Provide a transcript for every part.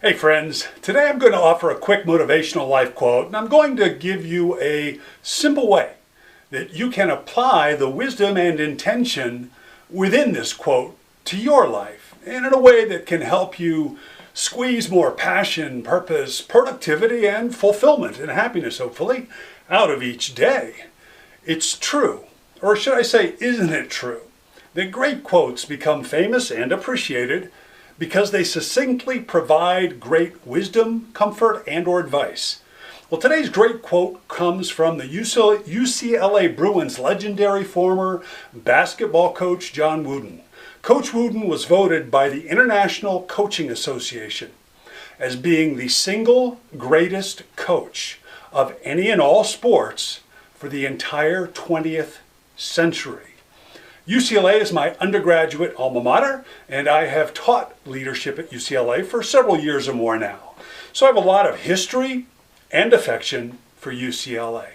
Hey friends, today I'm going to offer a quick motivational life quote, and I'm going to give you a simple way that you can apply the wisdom and intention within this quote to your life, and in a way that can help you squeeze more passion, purpose, productivity, and fulfillment and happiness, hopefully, out of each day. It's true, or should I say, isn't it true, that great quotes become famous and appreciated because they succinctly provide great wisdom, comfort, and or advice. Well, today's great quote comes from the UCLA Bruins legendary former basketball coach John Wooden. Coach Wooden was voted by the International Coaching Association as being the single greatest coach of any and all sports for the entire 20th century. UCLA is my undergraduate alma mater, and I have taught leadership at UCLA for several years or more now. So I have a lot of history and affection for UCLA.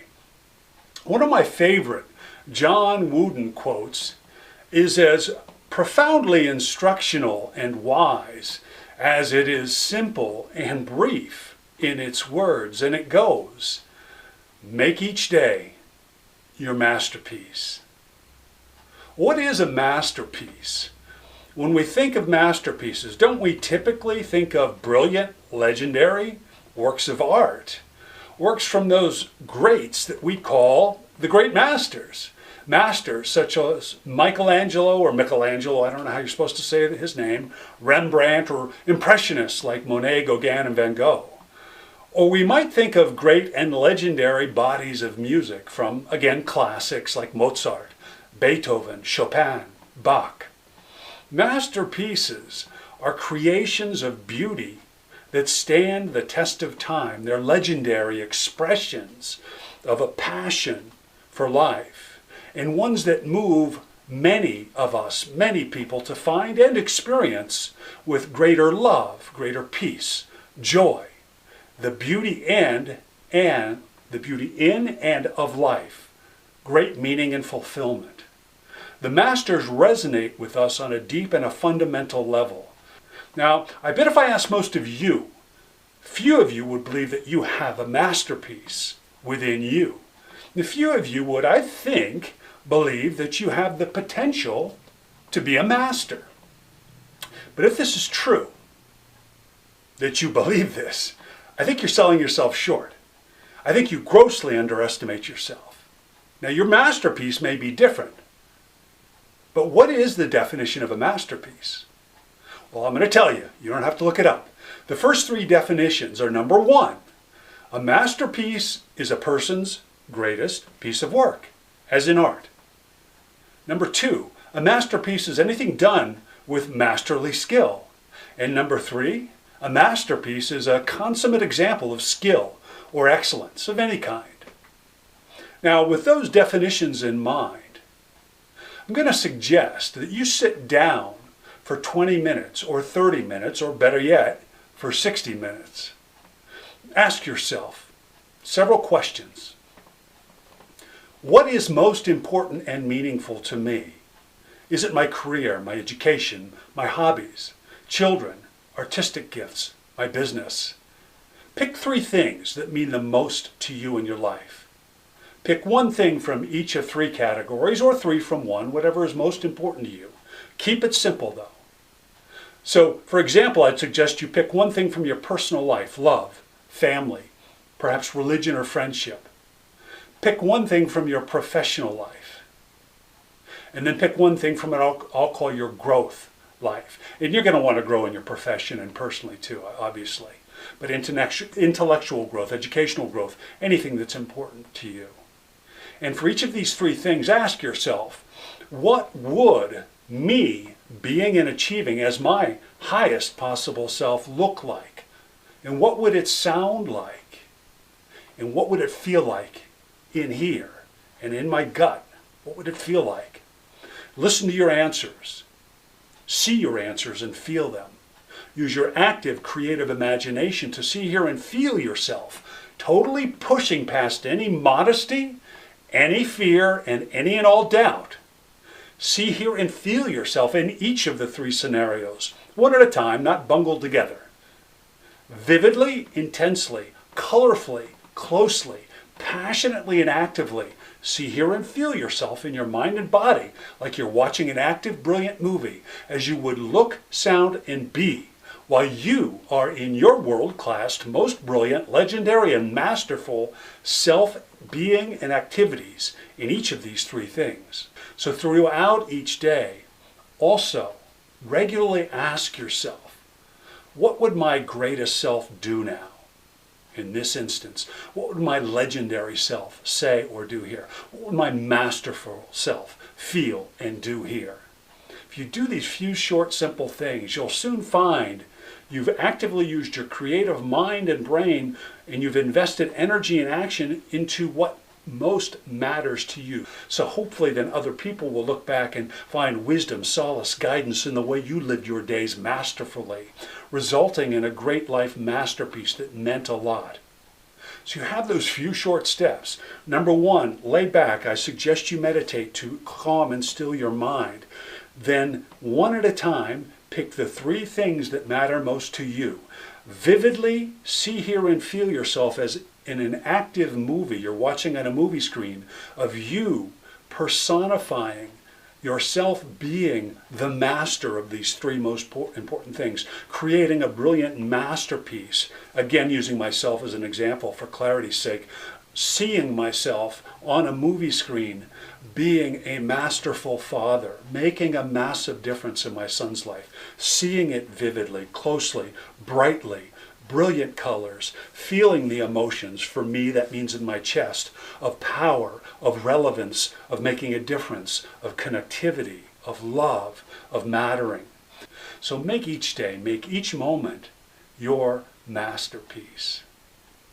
One of my favorite John Wooden quotes is as profoundly instructional and wise as it is simple and brief in its words, and it goes, "Make each day your masterpiece." What is a masterpiece? When we think of masterpieces, don't we typically think of brilliant, legendary works of art? Works from those greats that we call the great masters. Masters such as Michelangelo, I don't know how you're supposed to say his name, Rembrandt, or impressionists like Monet, Gauguin, and Van Gogh. Or we might think of great and legendary bodies of music from, again, classics like Mozart, Beethoven, Chopin, Bach. Masterpieces are creations of beauty that stand the test of time. They're legendary expressions of a passion for life, and ones that move many of us, many people, to find and experience with greater love, greater peace, joy, the beauty in and of life, great meaning and fulfillment. The masters resonate with us on a deep and a fundamental level. Now, I bet if I asked most of you, few of you would believe that you have a masterpiece within you. And few of you would, I think, believe that you have the potential to be a master. But if this is true, that you believe this, I think you're selling yourself short. I think you grossly underestimate yourself. Now, your masterpiece may be different, but what is the definition of a masterpiece? Well, I'm going to tell you. You don't have to look it up. The first three definitions are: number one, a masterpiece is a person's greatest piece of work, as in art. Number two, a masterpiece is anything done with masterly skill. And number three, a masterpiece is a consummate example of skill or excellence of any kind. Now, with those definitions in mind, I'm going to suggest that you sit down for 20 minutes or 30 minutes, or better yet, for 60 minutes. Ask yourself several questions. What is most important and meaningful to me? Is it my career, my education, my hobbies, children, artistic gifts, my business? Pick three things that mean the most to you in your life. Pick one thing from each of three categories, or three from one, whatever is most important to you. Keep it simple, though. So, for example, I'd suggest you pick one thing from your personal life: love, family, perhaps religion or friendship. Pick one thing from your professional life. And then pick one thing from what I'll call your growth life. And you're going to want to grow in your profession and personally too, obviously. But intellectual growth, educational growth, anything that's important to you. And for each of these three things, ask yourself, what would me being and achieving as my highest possible self look like? And what would it sound like? And what would it feel like in here and in my gut? What would it feel like? Listen to your answers. See your answers and feel them. Use your active, creative imagination to see, hear, and feel yourself totally pushing past any modesty, any fear, and any and all doubt. See, hear, and feel yourself in each of the three scenarios, one at a time, not bungled together. Vividly, intensely, colorfully, closely, passionately and actively. See, hear, and feel yourself in your mind and body like you're watching an active, brilliant movie as you would look, sound, and be while you are in your world-class, most brilliant, legendary, and masterful self-being and activities in each of these three things. So throughout each day, also regularly ask yourself, what would my greatest self do now? In this instance, what would my legendary self say or do here? What would my masterful self feel and do here? If you do these few short, simple things, you'll soon find you've actively used your creative mind and brain, and you've invested energy and action into what most matters to you. So hopefully then other people will look back and find wisdom, solace, guidance in the way you lived your days masterfully, resulting in a great life masterpiece that meant a lot. So you have those few short steps. Number one, lay back. I suggest you meditate to calm and still your mind. Then one at a time, pick the three things that matter most to you. Vividly see, hear, and feel yourself as in an active movie you're watching on a movie screen of you personifying yourself being the master of these three most important things, creating a brilliant masterpiece. Again, using myself as an example for clarity's sake, seeing myself on a movie screen being a masterful father, making a massive difference in my son's life, seeing it vividly, closely, brightly, brilliant colors, feeling the emotions, for me that means in my chest, of power, of relevance, of making a difference, of connectivity, of love, of mattering. So make each day, make each moment your masterpiece.